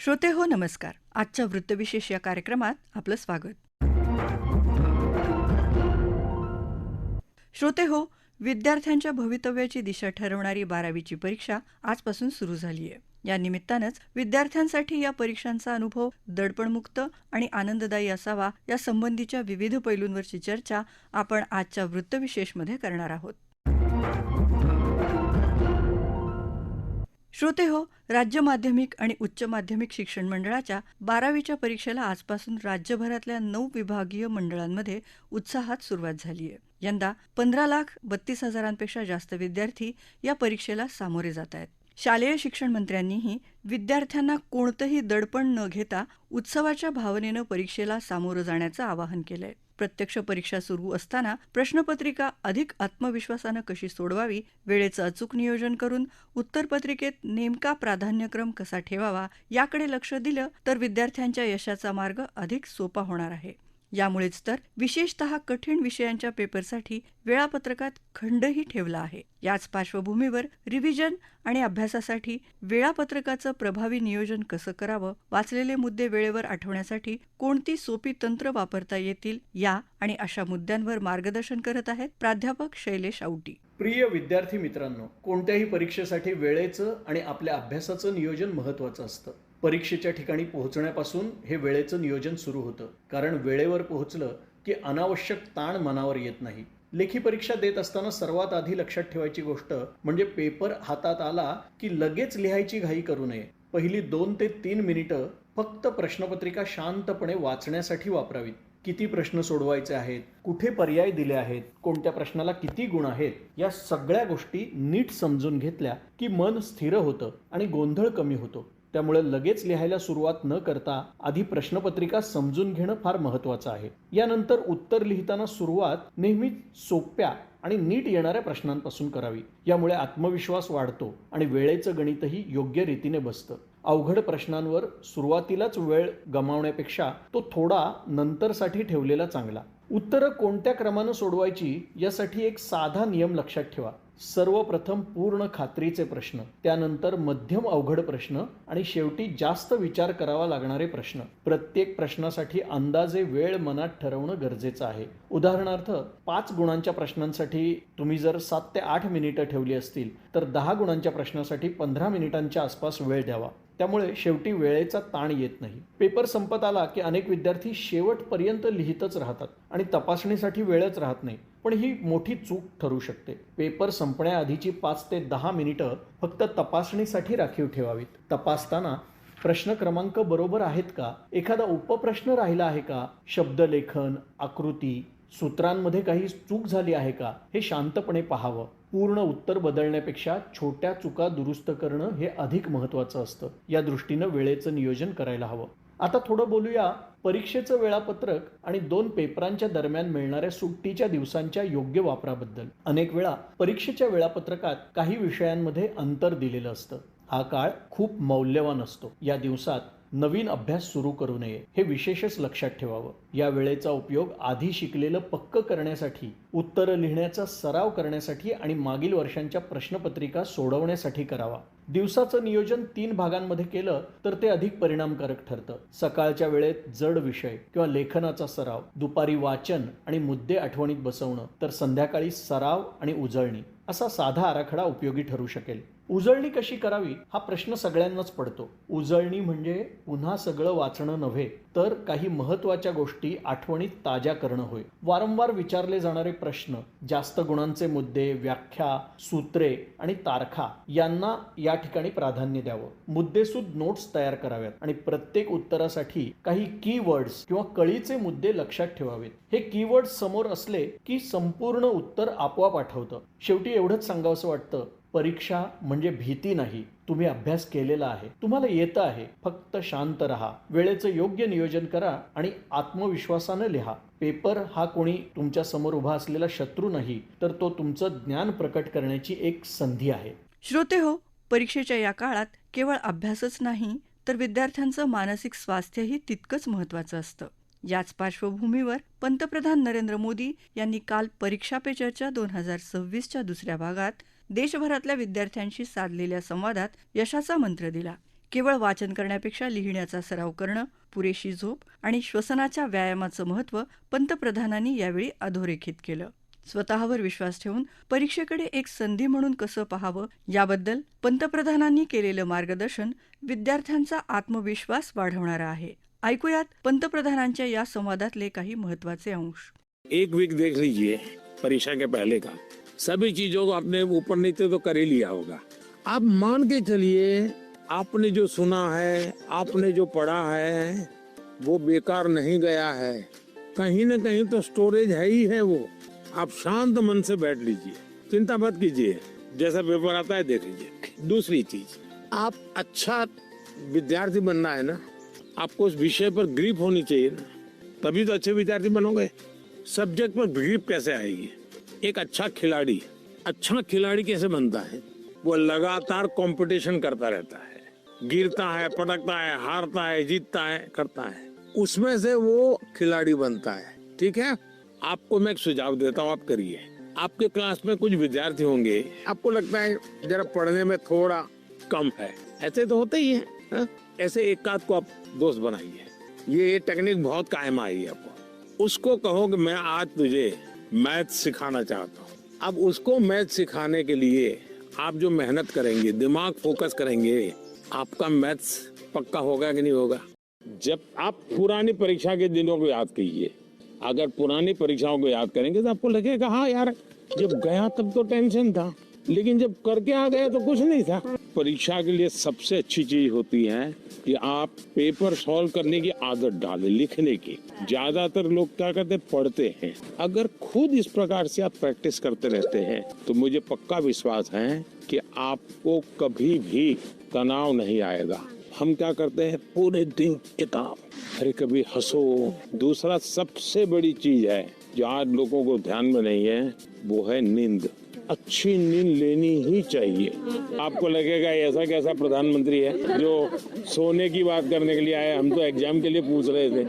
श्रोते हो नमस्कार. आजच्या वृत्तविशेष या कार्यक्रमात आपलं स्वागत. श्रोते हो, विद्यार्थ्यांच्या भवितव्याची दिशा ठरवणारी 12वीची परीक्षा आजपासून सुरू झाली आहे. या निमित्तानंच विद्यार्थ्यांसाठी या परीक्षांचा अनुभव दडपणमुक्त आणि आनंददायी असावा या संबंधीच्या विविध पैलूंवरची चर्चा आपण आजच्या वृत्तविशेषमध्ये करणार आहोत. श्रोते हो, राज्य माध्यमिक आणि उच्च माध्यमिक शिक्षण मंडळाच्या 12वीच्या परीक्षेला आजपासून राज्यभरातल्या 9 विभागीय मंडळांमध्ये उत्साहात सुरुवात झाली आहे. यंदा 15,32,000पेक्षा जास्त विद्यार्थी या परीक्षेला सामोरे जात आहेत. शालेय शिक्षण मंत्र्यांनीही विद्यार्थ्यांना कोणतंही दडपण न घेता उत्सवाच्या भावनेनं परीक्षेला सामोरं जाण्याचं आवाहन केलंय. प्रत्यक्ष परीक्षा सुरू असताना प्रश्नपत्रिका अधिक आत्मविश्वासानं कशी सोडवावी, वेळेचं अचूक नियोजन करून उत्तरपत्रिकेत नेमका प्राधान्यक्रम कसा ठेवावा याकडे लक्ष दिलं तर विद्यार्थ्यांच्या यशाचा मार्ग अधिक सोपा होणार आहे. यामुळेच तर विशेषतः कठीण विषयांच्या पेपरसाठी वेळापत्रकात खंडही ठेवला आहे. याच पार्श्वभूमीवर रिव्हिजन आणि अभ्यासासाठी वेळापत्रकाचं प्रभावी नियोजन कसं करावं, वाचलेले मुद्दे वेळेवर आठवण्यासाठी कोणती सोपी तंत्र वापरता येतील या आणि अशा मुद्द्यांवर मार्गदर्शन करत आहेत प्राध्यापक शैलेश औटी. प्रिय विद्यार्थी मित्रांनो, कोणत्याही परीक्षेसाठी वेळेचं आणि आपल्या अभ्यासाचं नियोजन महत्त्वाचं असतं. परीक्षेच्या ठिकाणी पोहोचण्यापासून हे वेळेचं नियोजन सुरू होतं, कारण वेळेवर पोहोचलं की अनावश्यक ताण मनावर येत नाही. लेखी परीक्षा देत असताना सर्वात आधी लक्षात ठेवायची गोष्ट म्हणजे पेपर हातात आला की लगेच लिहायची घाई करू नये. पहिली 2 ते 3 मिनिटं फक्त प्रश्नपत्रिका शांतपणे वाचण्यासाठी वापरावीत. किती प्रश्न सोडवायचे आहेत, कुठे पर्याय दिले आहेत, कोणत्या प्रश्नाला किती गुण आहेत, या सगळ्या गोष्टी नीट समजून घेतल्या की मन स्थिर होतं आणि गोंधळ कमी होतो. त्यामुळे लगेच लिहायला सुरुवात न करता आधी प्रश्नपत्रिका समजून घेणं फार महत्त्वाचं आहे. यानंतर उत्तर लिहिताना सुरुवात नेहमी सोप्या आणि नीट येणाऱ्या प्रश्नांपासून करावी. यामुळे आत्मविश्वास वाढतो आणि वेळेचं गणितही योग्य रीतीने बसतं. अवघड प्रश्नांवर सुरुवातीलाच वेळ गमावण्यापेक्षा तो थोडा नंतरसाठी ठेवलेला चांगला. उत्तरं कोणत्या क्रमानं सोडवायची यासाठी एक साधा नियम लक्षात ठेवा. सर्वप्रथम पूर्ण खात्रीचे प्रश्न, त्यानंतर मध्यम अवघड प्रश्न आणि शेवटी जास्त विचार करावा लागणारे प्रश्न. प्रत्येक प्रश्नासाठी अंदाजे वेळ मनात ठरवणं गरजेचं आहे. उदाहरणार्थ 5 गुणांच्या प्रश्नांसाठी तुम्ही जर 7 ते 8 मिनिटं ठेवली असतील तर 10 गुणांच्या प्रश्नासाठी 15 मिनिटांच्या आसपास वेळ द्यावा. त्यामुळे शेवटी वेळेचा ताण येत नाही. पेपर संपत आला की अनेक विद्यार्थी शेवटपर्यंत लिहितच राहतात आणि तपासणीसाठी वेळच राहत नाही. पण ही मोठी चूक ठरू शकते. पेपर संपण्याआधीची 5 ते 10 मिनिटं फक्त तपासणीसाठी राखीव ठेवावीत. तपासताना प्रश्न क्रमांक बरोबर आहेत का, एखादा उपप्रश्न राहिला आहे का, शब्दलेखन, आकृती, सूत्रांमध्ये काही चूक झाली आहे का, हे शांतपणे पाहावं. पूर्ण उत्तर बदलण्यापेक्षा छोट्या चुका दुरुस्त करणं हे अधिक महत्त्वाचं असतं. या दृष्टीनं वेळेचं नियोजन करायला हवं. आता थोडं बोलूया परीक्षेचं वेळापत्रक आणि 2 पेपरांच्या दरम्यान मिळणाऱ्या सुट्टीच्या दिवसांच्या योग्य वापराबद्दल. अनेक वेळा परीक्षेच्या वेळापत्रकात काही विषयांमध्ये अंतर दिलेलं असतं. हा काळ खूप मौल्यवान असतो. या दिवसात नवीन अभ्यास सुरू करू नये, हे विशेषच लक्षात ठेवावं. या वेळेचा उपयोग आधी शिकलेलं पक्क करण्यासाठी, उत्तरं लिहिण्याचा सराव करण्यासाठी आणि मागील वर्षांच्या प्रश्नपत्रिका सोडवण्यासाठी करावा. दिवसाचं नियोजन 3 भागांमध्ये केलं तर ते अधिक परिणामकारक ठरतं. सकाळच्या वेळेत जड विषय किंवा लेखनाचा सराव, दुपारी वाचन आणि मुद्दे आठवणीत बसवणं, तर संध्याकाळी सराव आणि उजळणी असा साधा आराखडा उपयोगी ठरू शकेल. उजळणी कशी करावी हा प्रश्न सगळ्यांनाच पडतो. उजळणी म्हणजे पुन्हा सगळं वाचणं नव्हे, तर काही महत्त्वाच्या गोष्टी आठवणीत ताज्या करणं होय. वारंवार विचारले जाणारे प्रश्न, जास्त गुणांचे मुद्दे, व्याख्या, सूत्रे आणि तारखा यांना या ठिकाणी प्राधान्य द्यावं. मुद्देसूद नोट्स तयार कराव्यात आणि प्रत्येक उत्तरासाठी काही कीवर्ड्स किंवा कळीचे मुद्दे लक्षात ठेवावेत. हे कीवर्ड्स समोर असले की संपूर्ण उत्तर आपोआप आठवतं. शेवटी एवढंच सांगावंसं वाटतं, परीक्षा म्हणजे भीती नाही. तुम्ही अभ्यास केलेला आहे, तुम्हाला येतं आहे. फक्त शांत राहा, वेळेचं योग्य नियोजन करा आणि आत्मविश्वासानं लिहा. पेपर हा कोणी तुमच्या समोर उभा असलेला शत्रू नाही, तर तो तुमचं ज्ञान प्रकट करण्याची एक संधी आहे. श्रोते हो, परीक्षेच्या या काळात केवळ अभ्यासच नाही तर विद्यार्थ्यांचं मानसिक स्वास्थ्यही तितकंच महत्त्वाचं असतं. याच पार्श्वभूमीवर पंतप्रधान नरेंद्र मोदी यांनी काल परीक्षा पे चर्चा 2026च्या दुसऱ्या भागात देशभरातल्या विद्यार्थ्यांशी साधलेल्या संवादात यशाचा मंत्र दिला. केवळ वाचन करण्यापेक्षा लिहिण्याचा सराव करणं, पुरेशी झोप आणि श्वसनाच्या व्यायामाचं महत्त्व पंतप्रधानांनी यावेळी अधोरेखित केलं. स्वतःवर विश्वास ठेवून परीक्षेकडे एक संधी म्हणून कसं पाहावं याबद्दल पंतप्रधानांनी केलेलं मार्गदर्शन विद्यार्थ्यांचा आत्मविश्वास वाढवणारं आहे. ऐकूयात पंतप्रधानांच्या या संवादातले काही महत्त्वाचे अंश. एक वीक देख लीजिए परीक्षा के पहले का, सभी चीजों को आपने ऊपर नीचे तो कर ही लिया होगा. आप मान के चलिए आपने जो सुना है, आपने जो पढ़ा है वो बेकार नहीं गया है, कहीं ना कहीं तो स्टोरेज है ही है. वो आप शांत मन से बैठ लीजिए, चिंता मत कीजिए, जैसा पेपर आता है देख लीजिए. दूसरी चीज, आप अच्छा विद्यार्थी बनना है ना, आपको उस विषय पर ग्रिप होनी चाहिए ना, तभी तो अच्छे विद्यार्थी बनोगे. सब्जेक्ट पर ग्रिप कैसे आएगी? एक अच्छा खिलाड़ी कैसे बनता है? वो लगातार कंपटीशन करता रहता है, गिरता है, पटकता है, हारता है, जीतता है, करता है, उसमें से वो खिलाड़ी बनता है. ठीक है, आपको मैं एक सुझाव देता हूँ, आप करिए. आपके क्लास में कुछ विद्यार्थी होंगे, आपको लगता है जरा पढ़ने में थोड़ा कम है, ऐसे तो होते ही है, हा? ऐसे एक आध को आप दोस्त बनाइए. ये टेक्निक बहुत कायम आई है आपको. उसको कहो कि मैं आज तुझे मैथ सिखाना चाहता हूँ. अब उसको मैथ सिखाने के लिए आप जो मेहनत करेंगे, दिमाग फोकस करेंगे, आपका मैथ्स पक्का होगा कि नहीं होगा. जब आप पुरानी परीक्षा के दिनों को याद कीजिए, अगर पुरानी परीक्षाओं को याद करेंगे तो आपको लगेगा हाँ यार, जब गया तब तो टेंशन था, लेकिन जब करके आ गए तो कुछ नहीं था. परीक्षा के लिए सबसे अच्छी चीज होती है कि आप पेपर सॉल्व करने की आदत डालें, लिखने की. ज्यादातर लोग क्या करते हैं, पढ़ते हैं. अगर खुद इस प्रकार से आप प्रैक्टिस करते रहते हैं तो मुझे पक्का विश्वास है कि आपको कभी भी तनाव नहीं आएगा. हम क्या करते हैं, पूरे दिन किताब, अरे कभी हंसो. दूसरा सबसे बड़ी चीज है जो आज लोगों को ध्यान में नहीं है, वो है नींद. अच्छी नींद लेनी ही चाहिए. आपको लगेगा ऐसा कैसा प्रधानमंत्री है जो सोने की बात करने के लिए आए, हम तो एग्जाम के लिए पूछ रहे थे.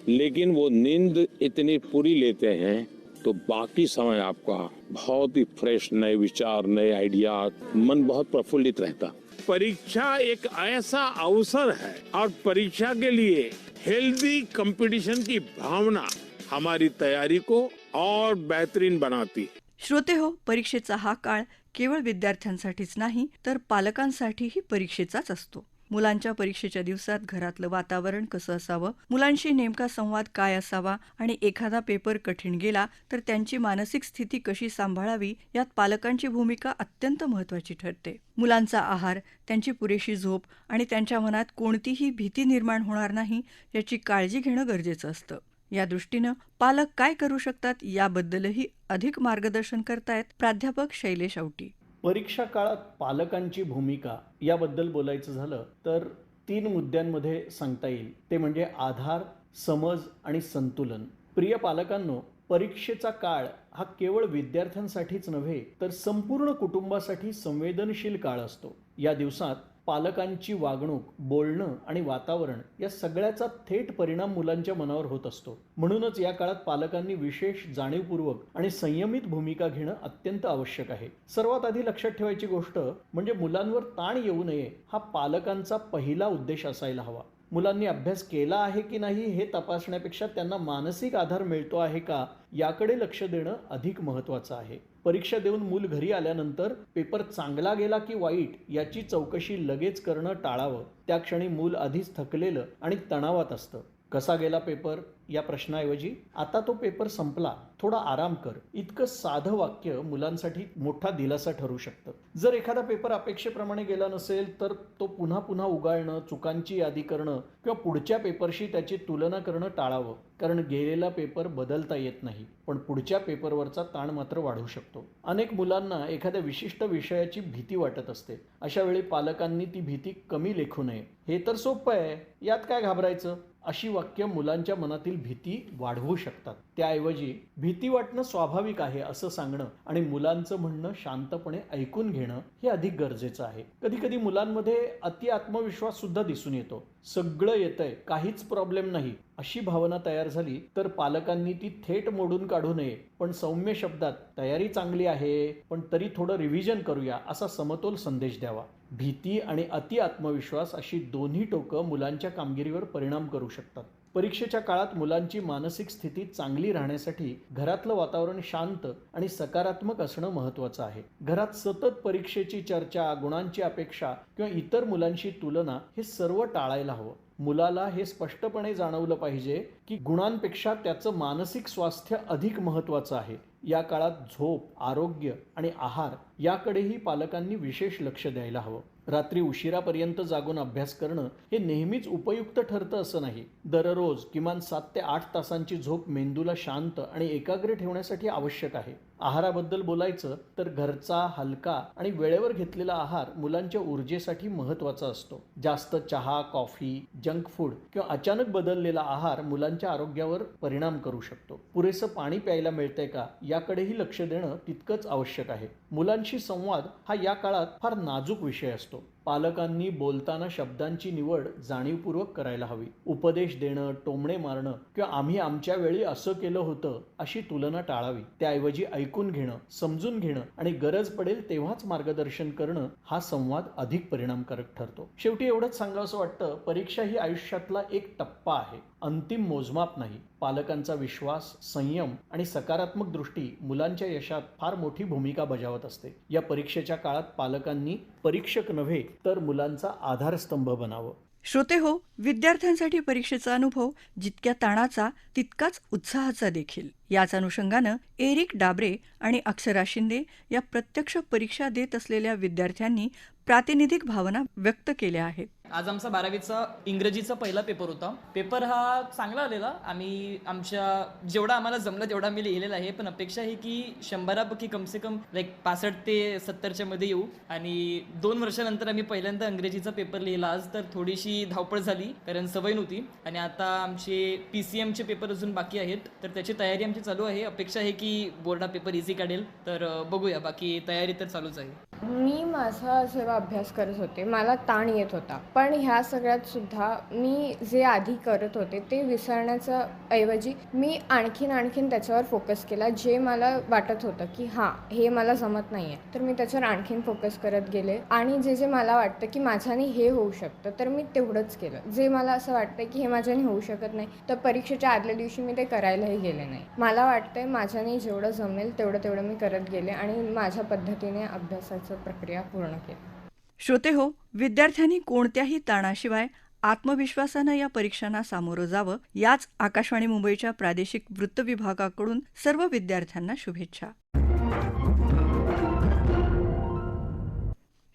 लेकिन वो नींद इतनी पूरी लेते हैं तो बाकी समय आपका बहुत ही फ्रेश, नए विचार, नए आइडिया, मन बहुत प्रफुल्लित रहता. परीक्षा एक ऐसा अवसर है और परीक्षा के लिए हेल्दी कंपटीशन की भावना हमारी तैयारी को और बेहतरीन बनाती है. श्रोते हो, परीक्षेचा हा काळ केवळ विद्यार्थ्यांसाठीच नाही तर पालकांसाठीही परीक्षेचाच असतो. मुलांच्या परीक्षेच्या दिवसात घरातलं वातावरण कसं असावं, मुलांशी नेमका संवाद काय असावा आणि एखादा पेपर कठीण गेला तर त्यांची मानसिक स्थिती कशी सांभाळावी यात पालकांची भूमिका अत्यंत महत्त्वाची ठरते. मुलांचा आहार, त्यांची पुरेशी झोप आणि त्यांच्या मनात कोणतीही भीती निर्माण होणार नाही याची काळजी घेणं गरजेचं असतं. या दृष्टीनं पालक काय करू शकतात याबद्दलही अधिक मार्गदर्शन करतायत प्राध्यापक शैलेश औटी. परीक्षा काळात पालकांची भूमिका याबद्दल बोलायचं झालं तर 3 मुद्द्यांमध्ये सांगता येईल. ते म्हणजे आधार, समज आणि संतुलन. प्रिय पालकांनो, परीक्षेचा काळ हा केवळ विद्यार्थ्यांसाठीच नव्हे तर संपूर्ण कुटुंबासाठी संवेदनशील काळ असतो. या दिवसात पालकांची वागणूक, बोलणं आणि वातावरण या सगळ्याचा थेट परिणाम मुलांच्या मनावर होत असतो. म्हणूनच या काळात पालकांनी विशेष जाणीवपूर्वक आणि संयमित भूमिका घेणं अत्यंत आवश्यक आहे. सर्वात आधी लक्षात ठेवायची गोष्ट म्हणजे मुलांवर ताण येऊ नये हा पालकांचा पहिला उद्देश असायला हवा. मुलांनी अभ्यास केला आहे की नाही हे तपासण्यापेक्षा त्यांना मानसिक आधार मिळतो आहे का याकडे लक्ष देणं अधिक महत्त्वाचं आहे. परीक्षा देऊन मूल घरी आल्यानंतर पेपर चांगला गेला की वाईट याची चौकशी लगेच करणं टाळावं. त्या क्षणी मूल आधीच थकलेलं आणि तणावात असतं. कसा गेला पेपर या प्रश्नाऐवजी आता तो पेपर संपला, थोडा आराम कर, इतकं साधं वाक्य मुलांसाठी मोठा दिलासा ठरू शकतं. जर एखादा पेपर अपेक्षेप्रमाणे गेला नसेल तर तो पुन्हा पुन्हा उगाळणं, चुकांची यादी करणं किंवा पुढच्या पेपरशी त्याची तुलना करणं टाळावं. कारण गेलेला पेपर बदलता येत नाही, पण पुढच्या पेपरवरचा ताण मात्र वाढू शकतो. अनेक मुलांना एखाद्या विशिष्ट विषयाची भीती वाटत असते. अशा वेळी पालकांनी ती भीती कमी लेखू नये. हे तर सोपं आहे, यात काय घाबरायचं, अशी वाक्य मुलांच्या मनातील भीती वाढवू शकतात. त्याऐवजी भीती वाटणं स्वाभाविक आहे असं सांगणं आणि मुलांचं म्हणणं शांतपणे ऐकून घेणं हे अधिक गरजेचं आहे. कधी कधी मुलांमध्ये अति आत्मविश्वास सुद्धा दिसून येतो. सगळं येतंय, काहीच प्रॉब्लेम नाही अशी भावना तयार झाली तर पालकांनी ती थेट मोडून काढू नये, पण सौम्य शब्दात तयारी चांगली आहे पण तरी थोडं रिव्हिजन करूया असा समतोल संदेश द्यावा. भीती आणि अति आत्मविश्वास अशी दोन्ही टोकं मुलांच्या कामगिरीवर परिणाम करू शकतात. परीक्षेच्या काळात मुलांची मानसिक स्थिती चांगली राहण्यासाठी घरातलं वातावरण शांत आणि सकारात्मक असणं महत्त्वाचं आहे. घरात सतत परीक्षेची चर्चा, गुणांची अपेक्षा किंवा इतर मुलांशी तुलना हे सर्व टाळायला हवं. मुलाला हे स्पष्टपणे जाणवलं पाहिजे की गुणांपेक्षा त्याचं मानसिक स्वास्थ्य अधिक महत्त्वाचं आहे. या काळात झोप, आरोग्य आणि आहार याकडेही पालकांनी विशेष लक्ष द्यायला हवं. रात्री उशिरापर्यंत जागून अभ्यास करणं हे नेहमीच उपयुक्त ठरतं असं नाही. दररोज किमान 7 ते 8 तासांची झोप मेंदूला शांत आणि एकाग्र ठेवण्यासाठी आवश्यक आहे. आहाराबद्दल बोलायचं तर घरचा, हलका आणि वेळेवर घेतलेला आहार मुलांच्या ऊर्जेसाठी महत्त्वाचा असतो. जास्त चहा, कॉफी, जंक फूड किंवा अचानक बदललेला आहार मुलांच्या आरोग्यावर परिणाम करू शकतो. पुरेसं पाणी प्यायला मिळतंय का याकडेही लक्ष देणं तितकंच आवश्यक आहे. मुलांशी संवाद हा या काळात फार नाजूक विषय असतो. पालकांनी बोलताना शब्दांची निवड जाणीवपूर्वक करायला हवी. उपदेश देणं, टोमणे मारणं किंवा आम्ही आमच्या वेळी असं केलं होतं अशी तुलना टाळावी. त्याऐवजी ऐकून घेणं, समजून घेणं आणि गरज पडेल तेव्हाच मार्गदर्शन करणं हा संवाद अधिक परिणामकारक ठरतो. शेवटी एवढंच सांगावंसं वाटतं, परीक्षा ही आयुष्यातला एक टप्पा आहे, अंतिम मोजमाप नाही. पालकांचा विश्वास, संयम आणि सकारात्मक दृष्टी मुलांच्या यशात फार मोठी भूमिका बजावत असते. या परीक्षेच्या काळात पालकांनी परीक्षक नव्हे तर मुलांचा आधारस्तंभ बनावं. श्रोते हो, विद्यार्थ्यांसाठी परीक्षेचा अनुभव जितक्या ताणाचा तितकाच उत्साहाचा देखील. याच अनुषंगानं एरिक डाबरे आणि अक्षरा शिंदे या प्रत्यक्ष परीक्षा देत असलेल्या विद्यार्थ्यांनी प्रातिनिधिक भावना व्यक्त केल्या आहेत. आज आमचा 12वीचा इंग्रजीचा पहिला पेपर होता. पेपर हा चांगला आलेला. आम्ही जेवढा आम्हाला जमलं तेवढा आम्ही लिहिलेला आहे. पण अपेक्षा आहे की 100पैकी कमसे कम 65 ते 70च्या मध्ये येऊ. आणि 2 वर्षानंतर आम्ही पहिल्यांदा इंग्रजीचा पेपर लिहिला. आज तर थोडीशी धावपळ झाली कारण सवय नव्हती. आणि आता आमचे PCMचे पेपर अजून बाकी आहेत, तर त्याची तयारी आमची चालू आहे. अपेक्षा आहे की बोर्डा पेपर इझी काढेल, तर बघूया. बाकी तयारी तर चालूच आहे. मी माझा जेव्हा अभ्यास करत होते मला ताण येत होता, पण ह्या सगळ्यात सुद्धा मी जे आधी करत होते ते विसरण्याच्या ऐवजी मी आणखीन त्याच्यावर फोकस केला. जे मला वाटत होतं की हां हे मला जमत नाही आहे, तर मी त्याच्यावर आणखीन फोकस करत गेले. आणि जे मला वाटतं की माझ्याने हे होऊ शकतं तर मी तेवढंच केलं. जे मला असं वाटतं की हे माझ्याने होऊ शकत नाही तर परीक्षेच्या आदल्या दिवशी मी ते करायलाही गेले नाही. मला वाटतंय माझ्याने जेवढं जमेल तेवढं मी करत गेले आणि माझ्या पद्धतीने अभ्यासाचं प्रक्रिया पूर्ण केली. श्रोते हो, विद्यार्थ्यांनी कोणत्याही ताणाशिवाय आत्मविश्वासानं या परीक्षांना सामोरं जावं, याच आकाशवाणी मुंबईच्या प्रादेशिक वृत्त विभागाकडून सर्व विद्यार्थ्यांना शुभेच्छा.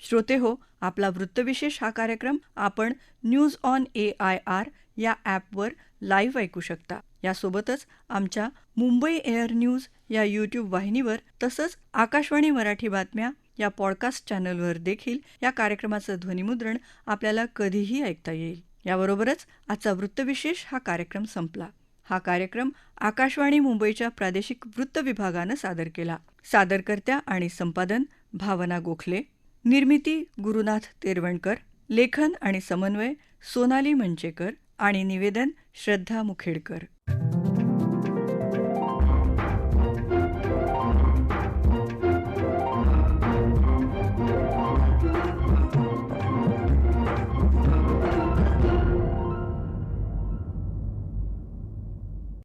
श्रोते हो, आपला वृत्तविशेष हा कार्यक्रम आपण न्यूज ऑन AIR या ॲपवर लाईव्ह ऐकू शकता. यासोबतच आमच्या मुंबई एअर न्यूज या यूट्यूब वाहिनीवर तसंच आकाशवाणी मराठी बातम्या या पॉडकास्ट चॅनलवर देखील या कार्यक्रमाचं ध्वनिमुद्रण आपल्याला कधीही ऐकता येईल. याबरोबरच आजचा वृत्तविशेष हा कार्यक्रम संपला. हा कार्यक्रम आकाशवाणी मुंबईच्या प्रादेशिक वृत्त विभागानं सादर केला. सादरकर्त्या आणि संपादन भावना गोखले, निर्मिती गुरुनाथ तेरवणकर, लेखन आणि समन्वय सोनाली मंचेकर आणि निवेदन श्रद्धा मुखेडकर.